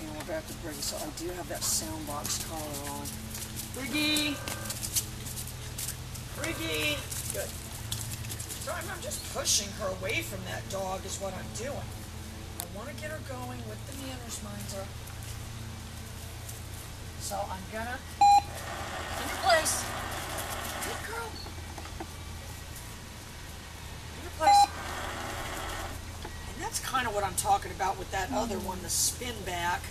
And we're back to Briggy. So I do have that soundbox collar on. Briggy! Briggy! Good. So I'm just pushing her away from that dog is what I'm doing. I want to get her going with the manners minder. So I'm gonna, in your place. Good girl. In your place. And that's kind of what I'm talking about with that other one, the spin back.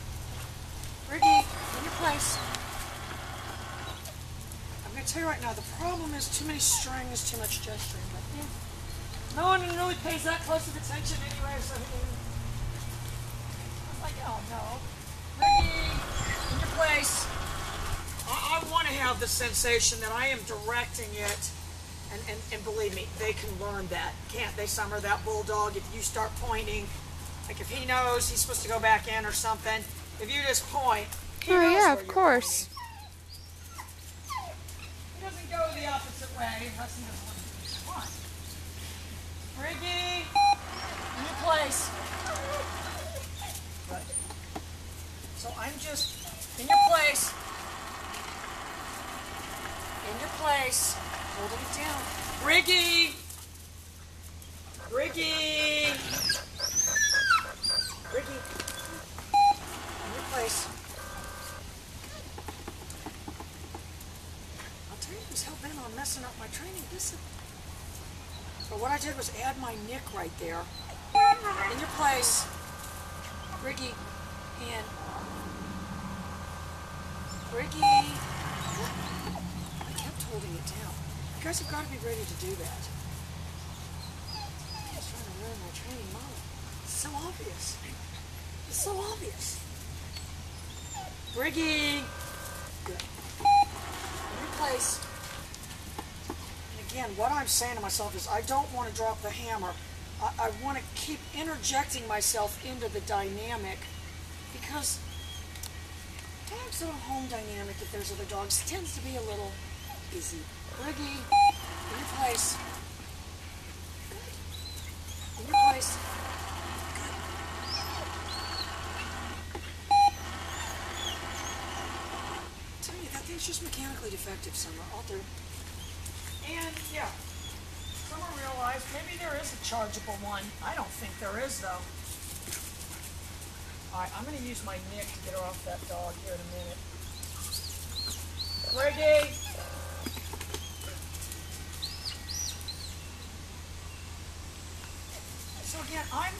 Briggy, in your place. I'm going to tell you right now, the problem is too many strings, too much gesturing. But yeah, no one really pays that close of attention anyway, so I was like, oh no. Briggy, in your place. I want to have the sensation that I am directing it, and believe me, they can learn that, can't they, Summer? That bulldog, if you start pointing, like if he knows he's supposed to go back in or something, if you just point, he knows yeah, where of course. Pointing. He doesn't go the opposite way unless he doesn't want to do what he wants. Briggy, in your place. Good. So I'm just in your place. In your place. Holding it down. Briggy! Briggy! Briggy. In your place. I'll tell you who's hell-bent on messing up my training discipline. But what I did was add my nick right there. In your place. Briggy. And Briggy. I kept holding it down. You guys have got to be ready to do that. I'm just trying to learn my training model. It's so obvious. It's so obvious. Briggy. Good. In your place. And again, what I'm saying to myself is I don't want to drop the hammer. I want to keep interjecting myself into the dynamic because dogs are a home dynamic if there's other dogs. It tends to be a little busy. Briggy, in your place. In your place. Good. I'm telling you, that thing's just mechanically defective, Summer. All through. And, yeah. Summer realized maybe there is a chargeable one. I don't think there is, though. All right, I'm going to use my nick to get her off that dog here in a minute. Briggy! So again, I'm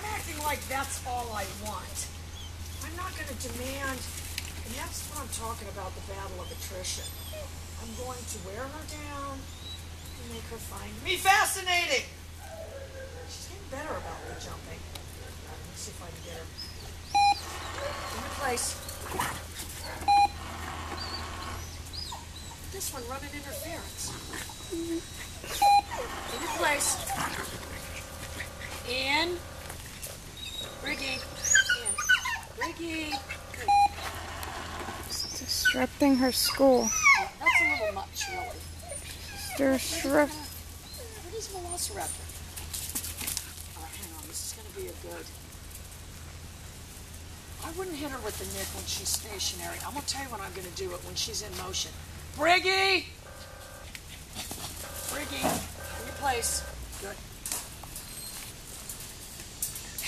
acting like that's all I want. I'm not going to demand, and that's what I'm talking about, the battle of attrition. I'm going to wear her down and make her find me fascinating. She's getting better about the jumping. Let's see if I can get her. In your place. This one running interference. In your place. In. Briggy. In. Briggy. Good. It's disrupting her school. Yeah, that's a little much, really. Disrupt. What is Velociraptor? All right, hang on. This is going to be a good. I wouldn't hit her with the nick when she's stationary. I'm going to tell you when I'm going to do it, when she's in motion. Briggy! Briggy, in your place. Good.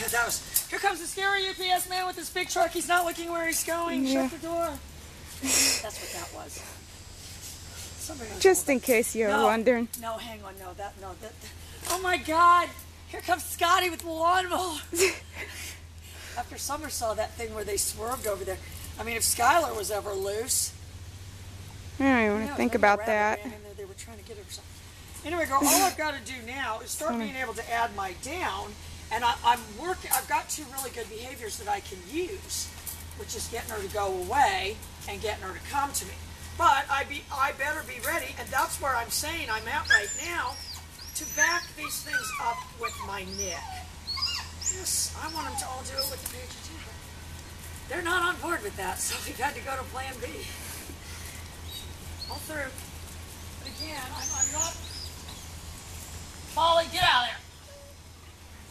Yeah, that was... Here comes the scary UPS man with his big truck. He's not looking where he's going. Yeah. Shut the door. That's what that was. Just in case you're wondering. No, hang on. No, that... Oh, my God. Here comes Scotty with the lawnmower. After Summer saw that thing where they swerved over there. I mean, if Skylar was ever loose... I don't even want to think about that. Ran in there, they were trying to get her something. Anyway, girl, all I've got to do now is start being able to add my down, and I'm working. I've got two really good behaviors that I can use, which is getting her to go away and getting her to come to me. But I better be ready, and that's where I'm saying I'm at right now, to back these things up with my nick. Yes, I want them to all do it with the pager too, but they're not on board with that, so we've had to go to plan B. All through. But again, I'm not... Molly, get out of there!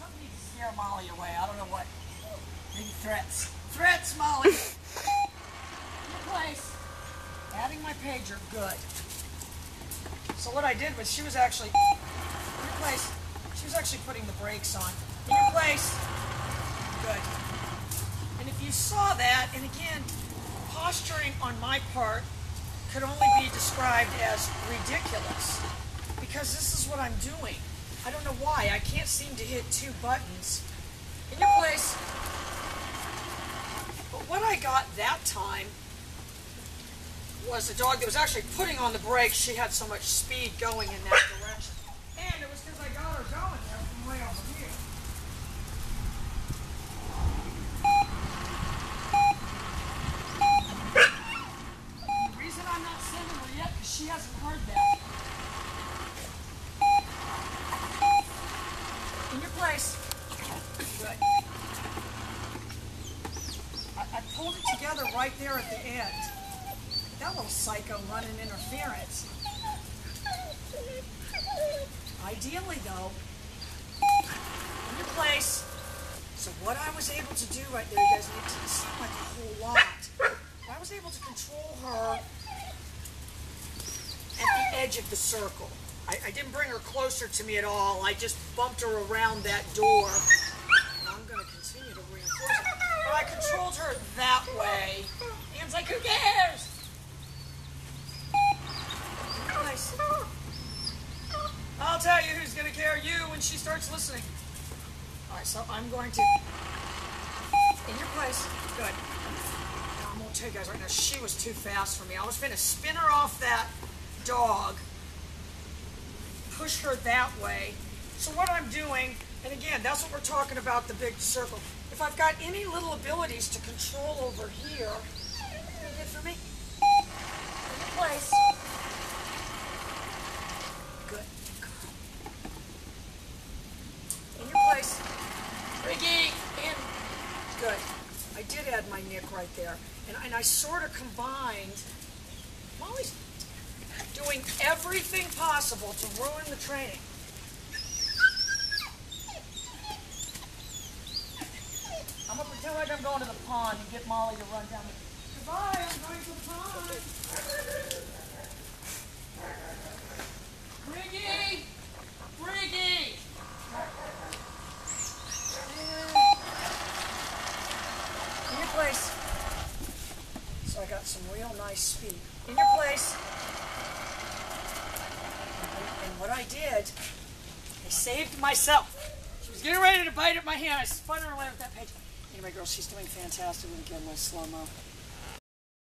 Something needs to scare Molly away. I don't know what. Maybe threats. Threats, Molly. Your place. Adding my pager. Good. So what I did was she was actually putting the brakes on. In your place. Good. And if you saw that, and again, posturing on my part could only be described as ridiculous because this is what I'm doing. I don't know why. I can't seem to hit two buttons. In your place. But what I got that time was a dog that was actually putting on the brakes. She had so much speed going in that direction. And it was because I got her going there from way over here. The reason I'm not sending her yet is she hasn't heard that. In your place. Good. I pulled it together right there at the end. That little psycho running interference. Ideally, though, in your place. So what I was able to do right there, you guys need to see like a whole lot. I was able to control her at the edge of the circle. I didn't bring her closer to me at all. I just bumped her around that door. And I'm going to continue to reinforce it. But I controlled her that way. Ian's like, who cares? Nice. I'll tell you who's going to care, you, when she starts listening. All right, so I'm going to... In your place. Good. Now, I'm going to tell you guys right now, she was too fast for me. I was going to spin her off that dog, push her that way. So what I'm doing, and again, that's what we're talking about, the big circle. If I've got any little abilities to control over here, you good for me? In your place. Good. In your place. Riggy, in. Good. I did add my nick right there. And I sort of combined. Molly's doing everything possible to ruin the training. I'm going to pretend like I'm going to the pond and get Molly to run down the... Goodbye, I'm going to the pond. Briggy! Briggy! In your place. So I got some real nice speed. In your place. And what I did, I saved myself. She was getting ready to bite at my hand. I spun her away with that page. Anyway, girls, she's doing fantastic. We're going to get a little slow-mo.